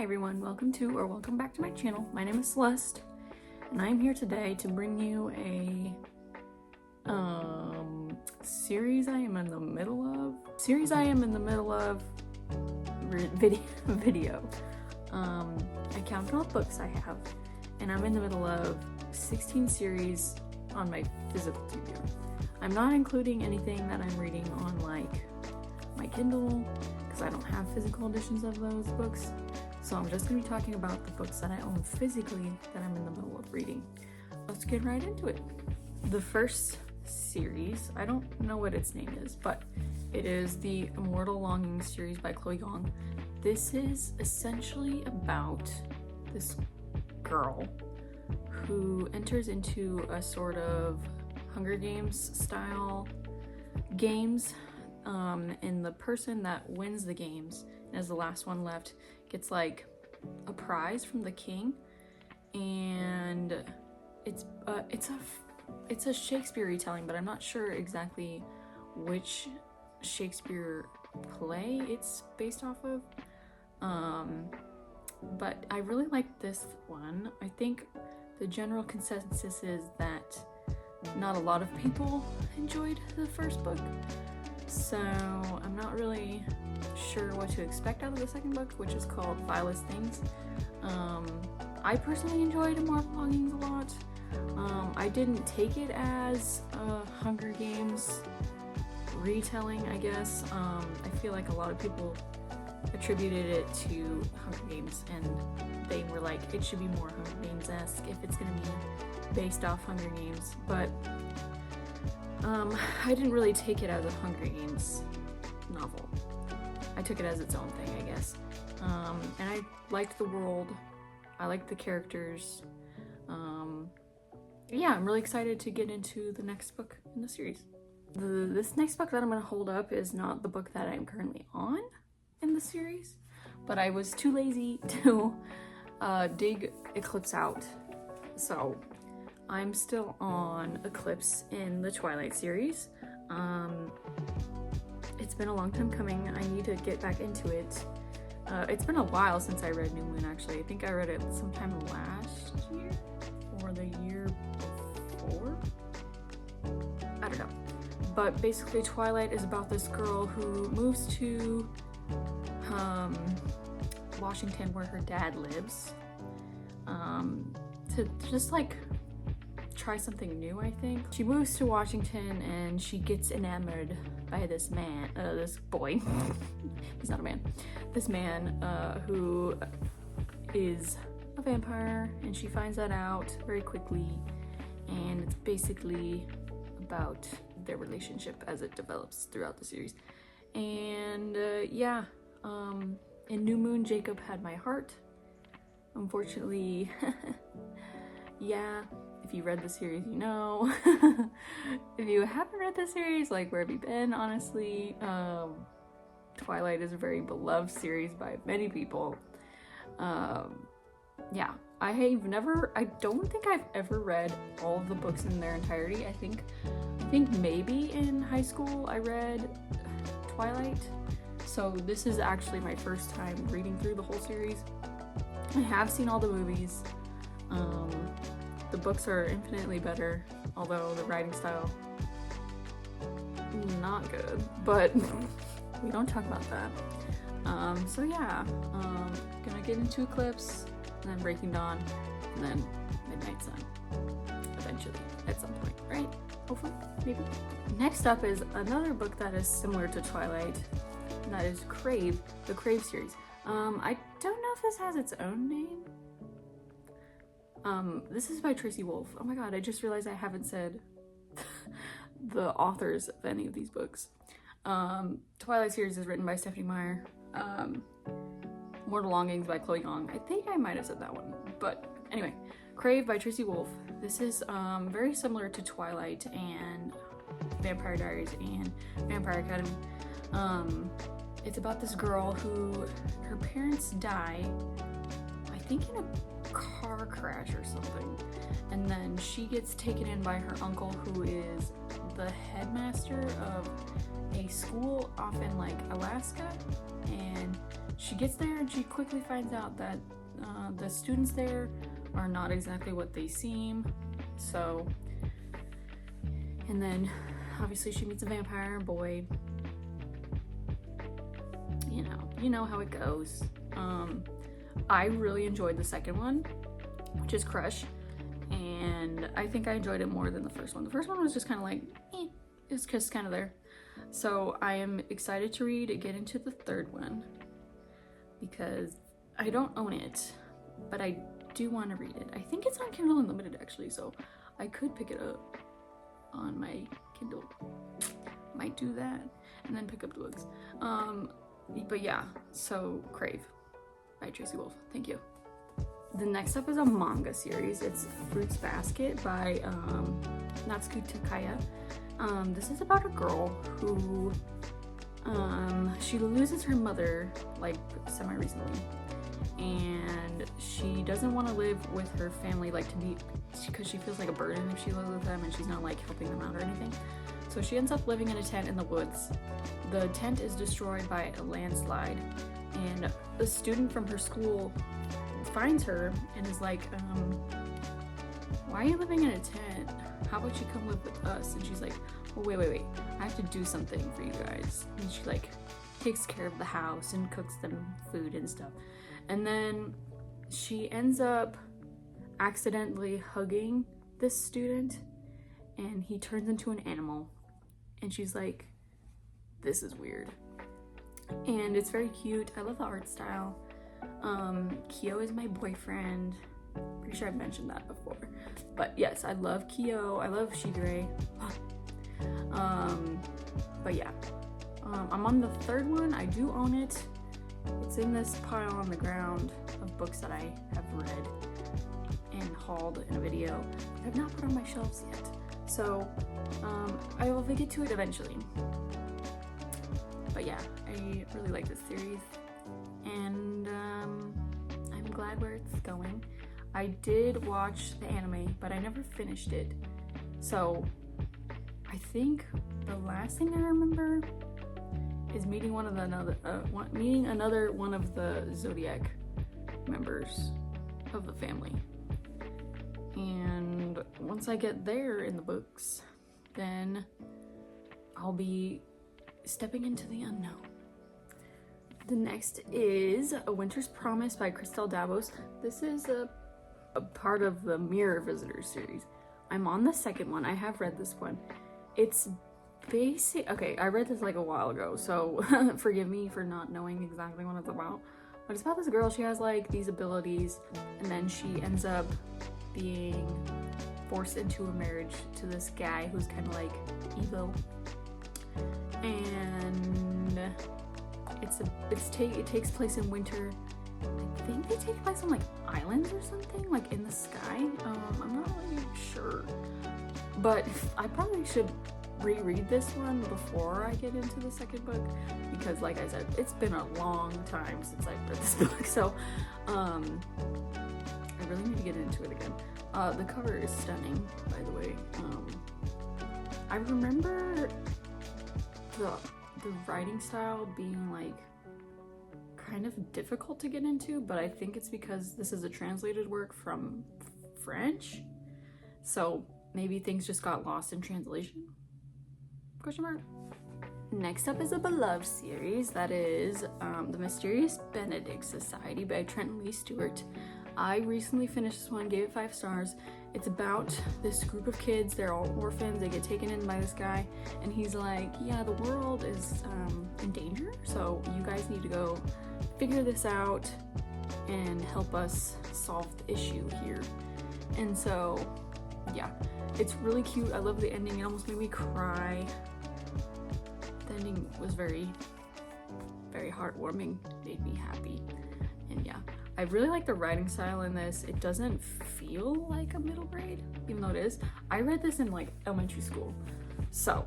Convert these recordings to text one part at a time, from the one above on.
Hi everyone, welcome back to my channel. My name is Celeste, and I'm here today to bring you a series I am in the middle of video. I counted all the books I have, and I'm in the middle of 16 series on my physical TBR. I'm not including anything that I'm reading on like my Kindle, because I don't have physical editions of those books. So I'm just going to be talking about the books that I own physically that I'm in the middle of reading. Let's get right into it. The first series, I don't know what its name is, but it is the Immortal Longing series by Chloe Yong. This is essentially about this girl who enters into a sort of Hunger Games style games, and the person that wins the games and is the last one left gets like a prize from the king, and it's a Shakespeare retelling, but I'm not sure exactly which Shakespeare play it's based off of. But I really like this one. I think the general consensus is that not a lot of people enjoyed the first book, so I'm not really sure what to expect out of the second book, which is called Vilest Things. I personally enjoyed Immortal Longings a lot. I didn't take it as a Hunger Games retelling, I guess. I feel like a lot of people attributed it to Hunger Games, and they were like, it should be more Hunger Games-esque if it's gonna be based off Hunger Games, but I didn't really take it as a Hunger Games novel. I took it as its own thing, I guess. And I liked the world. I liked the characters. Yeah, I'm really excited to get into the next book in the series. This next book that I'm going to hold up is not the book that I'm currently on in the series, but I was too lazy to dig Eclipse out. So I'm still on Eclipse in the Twilight series. It's been a long time coming. I need to get back into it. It's been a while since I read New Moon, actually. I think I read it sometime last year or the year before. I don't know. But basically Twilight is about this girl who moves to Washington, where her dad lives, to just like try something new, I think. She moves to Washington and she gets enamored by this man, this boy. He's not a man. This man who is a vampire, and she finds that out very quickly, and it's basically about their relationship as it develops throughout the series. And yeah, in New Moon, Jacob had my heart. Unfortunately, yeah, if you read the series, you know. If you haven't read the series, like, where have you been, honestly? Twilight is a very beloved series by many people. Yeah, I don't think I've ever read all of the books in their entirety. I think maybe in high school I read Twilight. So this is actually my first time reading through the whole series. I have seen all the movies. The books are infinitely better, although the writing style, not good, but we don't talk about that. So yeah, gonna get into Eclipse, and then Breaking Dawn, and then Midnight Sun, eventually, at some point, right? Hopefully, maybe. Next up is another book that is similar to Twilight, and that is Crave, the Crave series. I don't know if this has its own name. This is by Tracy Wolff. Oh my god, I just realized I haven't said the authors of any of these books. Twilight series is written by Stephenie Meyer. Mortal Longings by Chloe Yong. I think I might have said that one, but anyway. Crave by Tracy Wolff. This is very similar to Twilight and Vampire Diaries and Vampire Academy. It's about this girl who, her parents die, I think in a car crash or something, and then she gets taken in by her uncle, who is the headmaster of a school off in like Alaska, and she gets there and she quickly finds out that the students there are not exactly what they seem. So, and then obviously she meets a vampire boy. You know how it goes. I really enjoyed the second one, which is Crush, and I think I enjoyed it more than the first one. The first one was just kind of like, it's just kind of there. So I am excited to get into the third one, because I don't own it, but I do want to read it. I think it's on Kindle Unlimited actually, so I could pick it up on my Kindle. Might do that and then pick up the books. But yeah, so Crave by Tracy Wolff. Thank you. The next up is a manga series. It's Fruits Basket by Natsuko Takaya. This is about a girl who she loses her mother like semi-recently, and she doesn't want to live with her family because she feels like a burden if she lives with them, and she's not like helping them out or anything. So she ends up living in a tent in the woods. The tent is destroyed by a landslide, and a student from her school finds her and is like, why are you living in a tent? How about you come live with us? And she's like, well, wait, I have to do something for you guys. And she like takes care of the house and cooks them food and stuff. And then she ends up accidentally hugging this student, and he turns into an animal. And she's like, this is weird. And it's very cute. I love the art style. Kyo is my boyfriend. Pretty sure I've mentioned that before. But yes, I love Kyo. I love Shigure. But yeah. I'm on the third one. I do own it. It's in this pile on the ground of books that I have read and hauled in a video that I've not put on my shelves yet. So I will get to it eventually. But yeah, I really like this series, and I'm glad where it's going. I did watch the anime, but I never finished it. So I think the last thing I remember is meeting another one of the Zodiac members of the family. And once I get there in the books, then I'll be stepping into the unknown. The next is A Winter's Promise by Christelle Davos. This is a part of the Mirror Visitors series. I'm on the second one. I have read this one. It's basic. Okay, I read this like a while ago, so forgive me for not knowing exactly what it's about. But it's about this girl. She has like these abilities, and then she ends up being forced into a marriage to this guy who's kind of like evil. And it takes place in winter. I think they take place on like islands or something, like in the sky. I'm not really sure, but I probably should reread this one before I get into the second book, because like I said, it's been a long time since I've read this book, so I really need to get into it again. The cover is stunning, by the way. I remember the writing style being like kind of difficult to get into, but I think it's because this is a translated work from French, so maybe things just got lost in translation? Question mark. Next up is a beloved series, that is The Mysterious Benedict Society by Trenton Lee Stewart. I recently finished this one, gave it 5 stars. It's about this group of kids. They're all orphans. They get taken in by this guy, and he's like, yeah, the world is in danger, so you guys need to go figure this out and help us solve the issue here. And so yeah, it's really cute. I love the ending. It almost made me cry. The ending was very, very heartwarming, made me happy. And yeah, I really like the writing style in this. It doesn't feel like a middle grade, even though it is. I read this in like elementary school, so,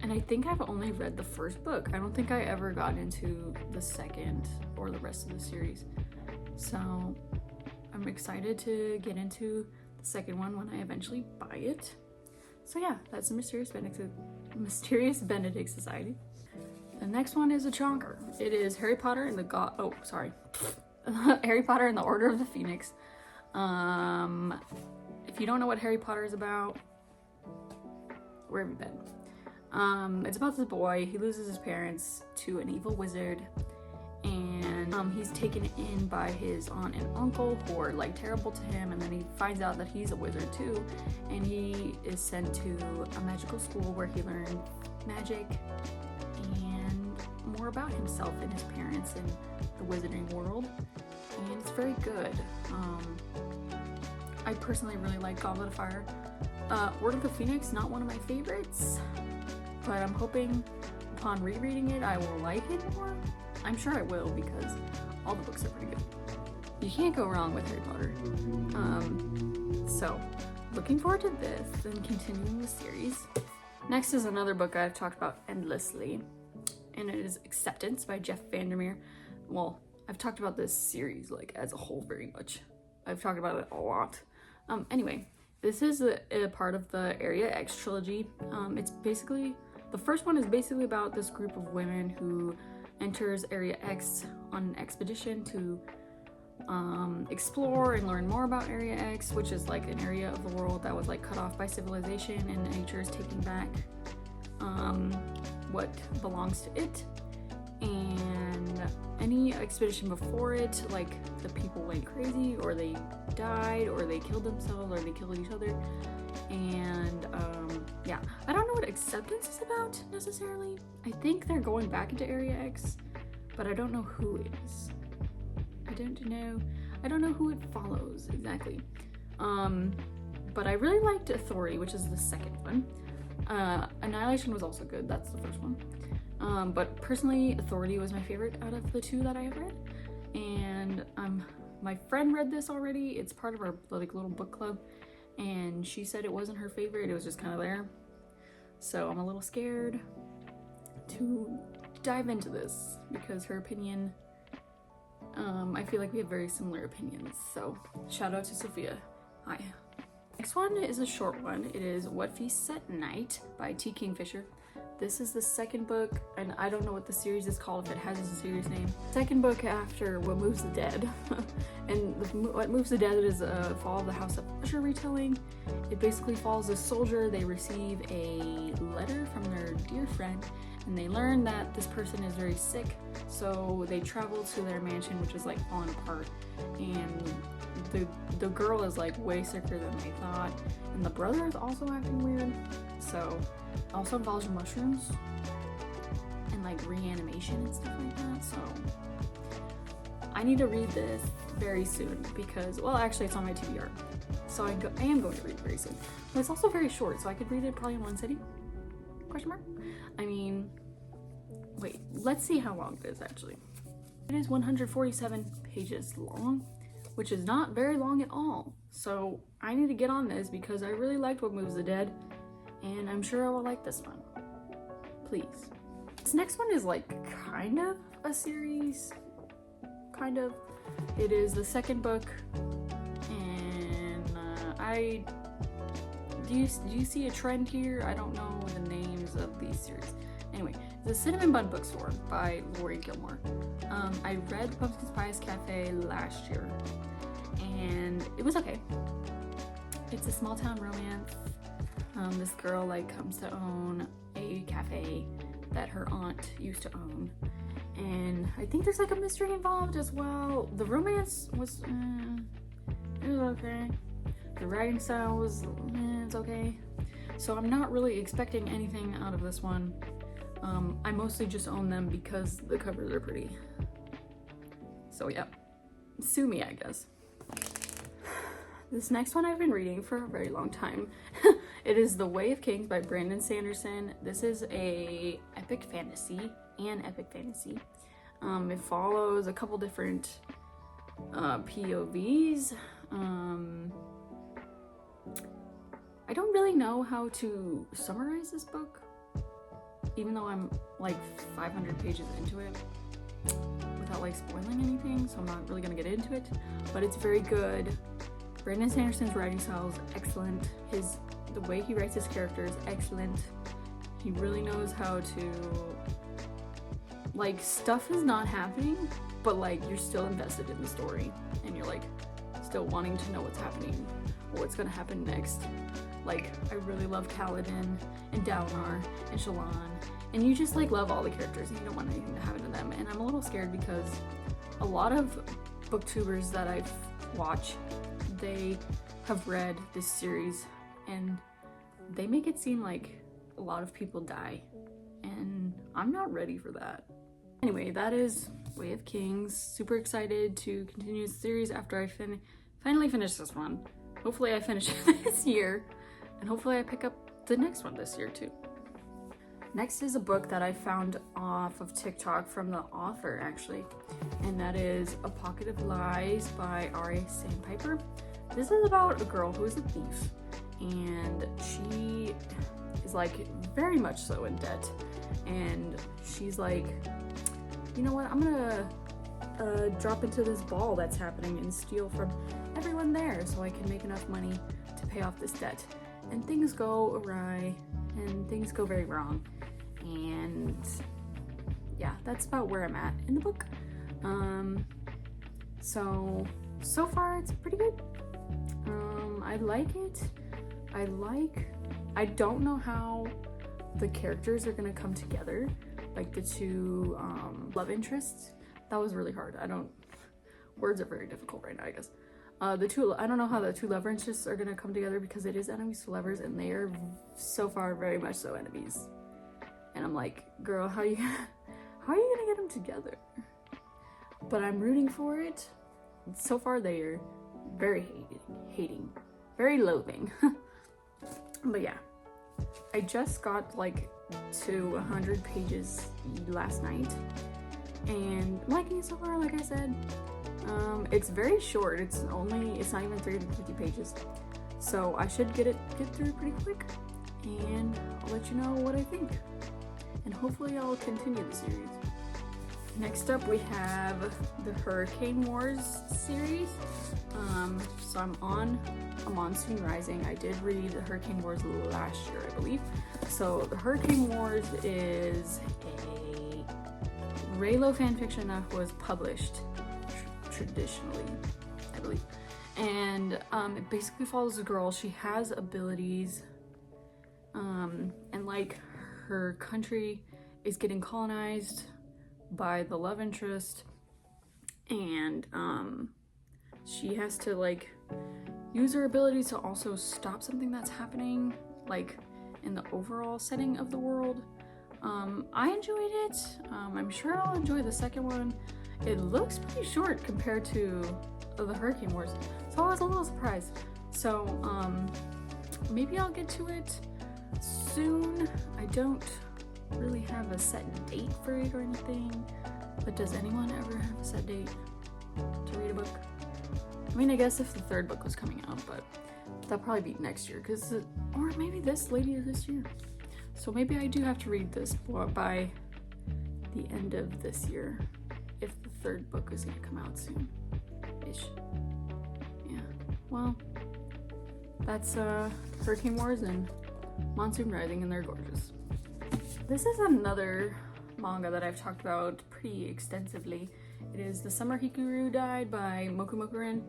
and I think I've only read the first book. I don't think I ever got into the second or the rest of the series, so I'm excited to get into the second one when I eventually buy it. So yeah, that's the Mysterious Benedict Society. The next one is a chonker. It is Harry Potter and the Harry Potter and the Order of the Phoenix. If you don't know what Harry Potter is about, where have you been? It's about this boy. He loses his parents to an evil wizard, and he's taken in by his aunt and uncle who are like terrible to him, and then he finds out that he's a wizard too, and he is sent to a magical school where he learns magic and more about himself and his parents and the wizarding world, and it's very good. I personally really like Goblet of Fire. Order of the Phoenix, not one of my favorites, but I'm hoping upon rereading it I will like it more. I'm sure I will because all the books are pretty good. You can't go wrong with Harry Potter. So looking forward to this and continuing the series. Next is another book I've talked about endlessly, and it is Acceptance by Jeff Vandermeer. Well, I've talked about this series like as a whole very much. I've talked about it a lot. Anyway, this is a part of the Area X trilogy. It's basically, the first one is basically about this group of women who enters Area X on an expedition to explore and learn more about Area X, which is like an area of the world that was like cut off by civilization, and nature is taking back what belongs to it. And any expedition before it, like the people went crazy, or they died, or they killed themselves, or they killed each other. And yeah, I don't know what Acceptance is about necessarily. I think they're going back into Area X, but I don't know who is. I don't know who it follows exactly. But I really liked Authority, which is the second one. Annihilation was also good. That's the first one. But personally, Authority was my favorite out of the two that I have read. And my friend read this already. It's part of our like little book club, and she said it wasn't her favorite. It was just kind of there. So I'm a little scared to dive into this because her opinion, I feel like we have very similar opinions. So shout out to Sophia. Hi. Next one is a short one. It is What Feasts at Night by T. Kingfisher. This is the second book, and I don't know what the series is called, if it has a serious name. Second book after What Moves the Dead. And What Moves the Dead is a Fall of the House of Usher retelling. It basically follows a soldier. They receive a letter from their dear friend, and they learn that this person is very sick, so they travel to their mansion, which is like falling apart, and the girl is like way sicker than they thought, and the brother is also acting weird. So also involves mushrooms and like reanimation and stuff like that. So I need to read this very soon because, well, actually it's on my TBR, so I am going to read it very soon. But it's also very short, so I could read it probably in one sitting. Question mark? I mean, wait, let's see how long it is actually. It is 147 pages long, which is not very long at all. So I need to get on this because I really liked What Moves the Dead, and I'm sure I will like this one. Please. This next one is like kind of a series. Kind of. It is the second book, and do you see a trend here? I don't know the names of these series. Anyway, The Cinnamon Bun Bookstore by Lori Gilmore. I read Pumpkin Spice Cafe last year, and it was okay. It's a small town romance. This girl like comes to own a cafe that her aunt used to own, and I think there's like a mystery involved as well. The romance was it was okay. The writing style was it's okay. So I'm not really expecting anything out of this one. I mostly just own them because the covers are pretty. So yeah, sue me, I guess. This next one I've been reading for a very long time. It is The Way of Kings by Brandon Sanderson. This is an epic fantasy. It follows a couple different POVs. I don't really know how to summarize this book, even though I'm like 500 pages into it without like spoiling anything, so I'm not really gonna get into it, but it's very good. Brandon Sanderson's writing style is excellent. The way he writes his characters is excellent. He really knows how to like stuff is not happening, but like you're still invested in the story and you're like still wanting to know what's happening or what's gonna happen next. Like I really love Kaladin and Dalinar and Shallan, and you just like love all the characters and you don't want anything to happen to them. And I'm a little scared because a lot of booktubers that I've watched, they have read this series and they make it seem like a lot of people die, and I'm not ready for that. Anyway, that is Way of Kings. Super excited to continue the series after I finally finish this one. Hopefully I finish it this year, and hopefully I pick up the next one this year too. Next is a book that I found off of TikTok from the author actually, and that is A Pocket of Lies by R.A. Sandpiper. This is about a girl who is a thief, and she is like very much so in debt, and she's like, you know what, I'm gonna drop into this ball that's happening and steal from everyone there so I can make enough money to pay off this debt. And things go awry and things go very wrong, and yeah, that's about where I'm at in the book. So far it's pretty good. I like it. I don't know how the characters are gonna come together, like the two love interests. That was really hard. Words are very difficult right now, I guess. I don't know how the two love interests are gonna come together because it is enemies to lovers, and they are so far very much so enemies. And I'm like, girl, how are you gonna get them together? But I'm rooting for it. So far they are very hating, very loathing. But yeah, I just got like to 100 pages last night, and I'm liking it so far. Like I said, it's very short. It's not even 350 pages, so I should get through pretty quick, and I'll let you know what I think, and hopefully I'll continue the series. Next up we have the Hurricane Wars series. So I'm on A Monsoon Rising. I did read the Hurricane Wars last year, I believe. So the Hurricane Wars is a Reylo fanfiction that was published traditionally, I believe. And it basically follows a girl. She has abilities, and like her country is getting colonized by the love interest, and she has to like use her abilities to also stop something that's happening like in the overall setting of the world. I enjoyed it. I'm sure I'll enjoy the second one. It looks pretty short compared to the Hurricane Wars, so I was a little surprised. So maybe I'll get to it soon. I don't really have a set date for it or anything, but does anyone ever have a set date to read a book? I mean, I guess if the third book was coming out, but that'll probably be next year, or maybe later this year. So maybe I do have to read this by the end of this year, if the third book is gonna come out soon-ish. Yeah, well, that's Hurricane Wars and Monsoon Rising, and they're gorgeous. This is another manga that I've talked about pretty extensively. It is The Summer Hikaru Died by Mokumokuren.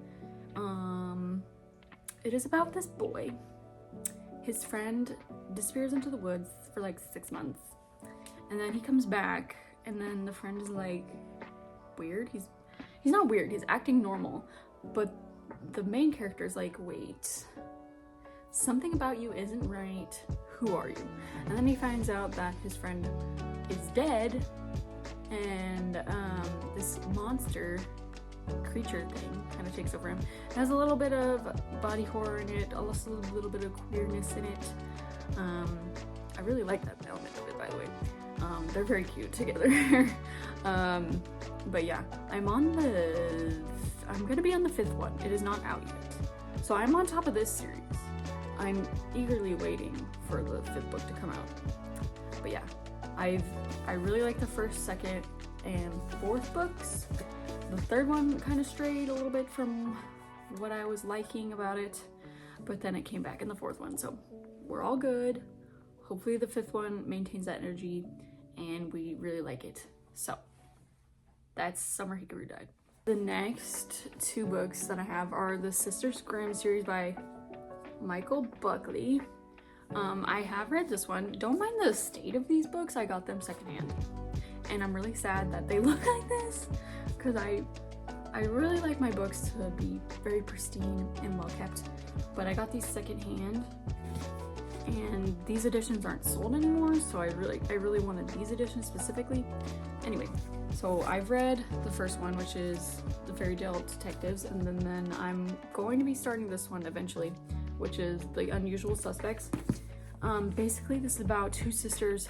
It is about this boy. His friend disappears into the woods for like 6 months, and then he comes back, and then the friend is like weird. He's not weird, he's acting normal, but the main character is like, wait, something about you isn't right. Who are you? And then he finds out that his friend is dead, and this monster creature thing kind of takes over him. It has a little bit of body horror in it, also a little bit of queerness in it. I really like that element of it, by the way. They're very cute together. But yeah, I'm gonna be on the 5th one. It is not out yet, so I'm on top of this series. I'm eagerly waiting for the 5th book to come out. But yeah, I really like the 1st, 2nd, and 4th books. The 3rd one kind of strayed a little bit from what I was liking about it, but then it came back in the 4th one, so we're all good. Hopefully the 5th one maintains that energy and we really like it. So that's Summer Hikaru died. The next two books that I have are the Sisters Grimm series by Michael Buckley. I have read this one. Don't mind the state of these books. I got them secondhand. And I'm really sad that they look like this, because I really like my books to be very pristine and well kept. But I got these secondhand, and these editions aren't sold anymore, so I really wanted these editions specifically. Anyway, so I've read the first one, which is the Fairy Tale Detectives, and then I'm going to be starting this one eventually, which is The Unusual Suspects. Basically, this is about two sisters.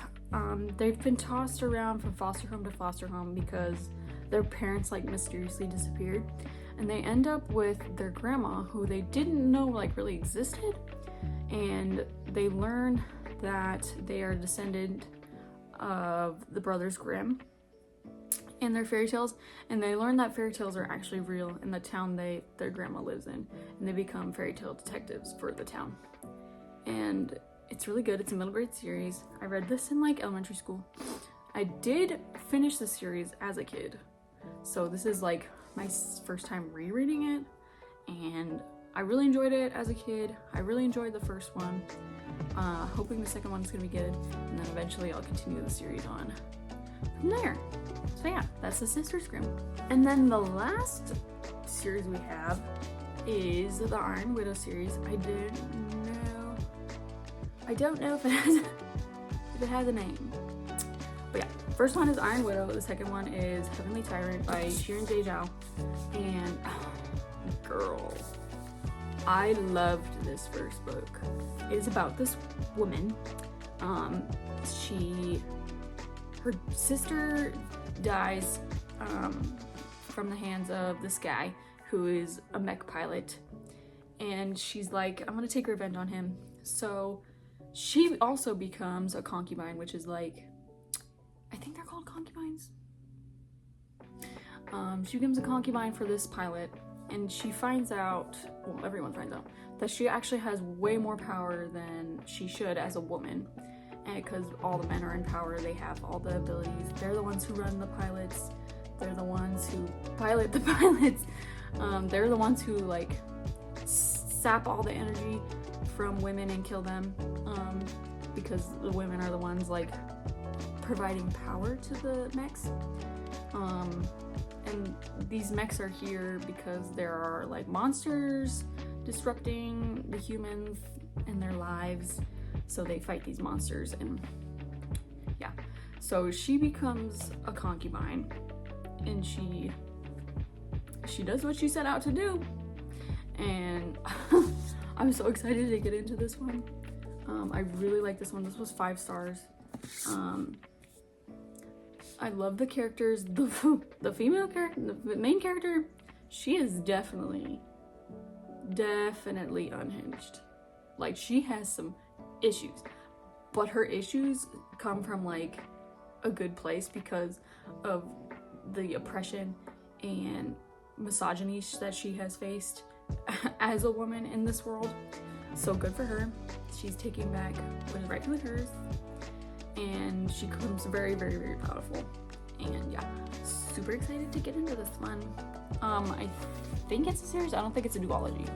They've been tossed around from foster home to foster home because their parents like mysteriously disappeared, and they end up with their grandma, who they didn't know like really existed, and they learn that they are descendant of the brothers Grimm and their fairy tales, and they learn that fairy tales are actually real in the town their grandma lives in, and they become fairy tale detectives for the town. And it's really good. It's a middle grade series. I read this in like elementary school. I did finish the series as a kid, so this is like my first time rereading it, and I really enjoyed it as a kid. I really enjoyed the first one. Hoping the second one's gonna be good, and then eventually I'll continue the series on from there. So yeah, that's the Sisters Grimm. And then the last series we have is the Iron Widow series. I don't know if it has a name. But yeah, first one is Iron Widow. The second one is Heavenly Tyrant by Xiran Jay Zhao. And girl, I loved this first book. It is about this woman. Her sister dies from the hands of this guy who is a mech pilot, and she's like, I'm gonna take revenge on him. So she also becomes a concubine, which is like, I think they're called concubines. She becomes a concubine for this pilot, and she finds out, well, everyone finds out, that she actually has way more power than she should as a woman. And because all the men are in power, they have all the abilities. They're the ones who run the pilots. They're the ones who pilot the pilots. They're the ones who like sap all the energy from women and kill them, because the women are the ones like providing power to the mechs. And these mechs are here because there are like monsters disrupting the humans and their lives, so they fight these monsters. And yeah, so she becomes a concubine, and she does what she set out to do, and I'm so excited to get into this one. I really like this one. This was 5 stars. I love the characters. The female character, the main character, she is definitely unhinged. Like, she has some issues, but her issues come from like a good place because of the oppression and misogyny that she has faced as a woman in this world. So good for her. She's taking back what is rightfully hers, and she becomes very, very, very powerful. And yeah, super excited to get into this one. I think it's a series. I don't think it's a duology.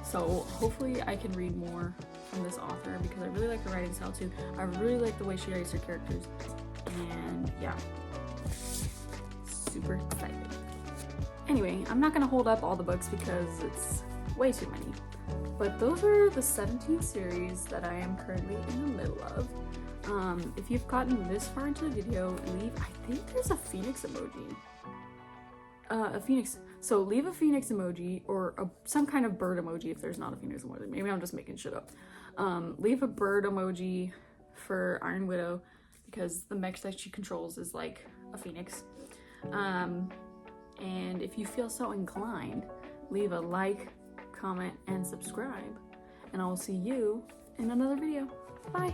So hopefully I can read more from this author, because I really like her writing style too. I really like the way she writes her characters. And yeah, super excited. Anyway, I'm not gonna hold up all the books because it's way too many. But those are the 17 series that I am currently in the middle of. If you've gotten this far into the video, I think there's a phoenix emoji. So leave a phoenix emoji, or some kind of bird emoji if there's not a phoenix emoji. Maybe I'm just making shit up. Leave a bird emoji for Iron Widow, because the mech that she controls is like a phoenix. And if you feel so inclined, leave a like, comment, and subscribe. And I will see you in another video. Bye!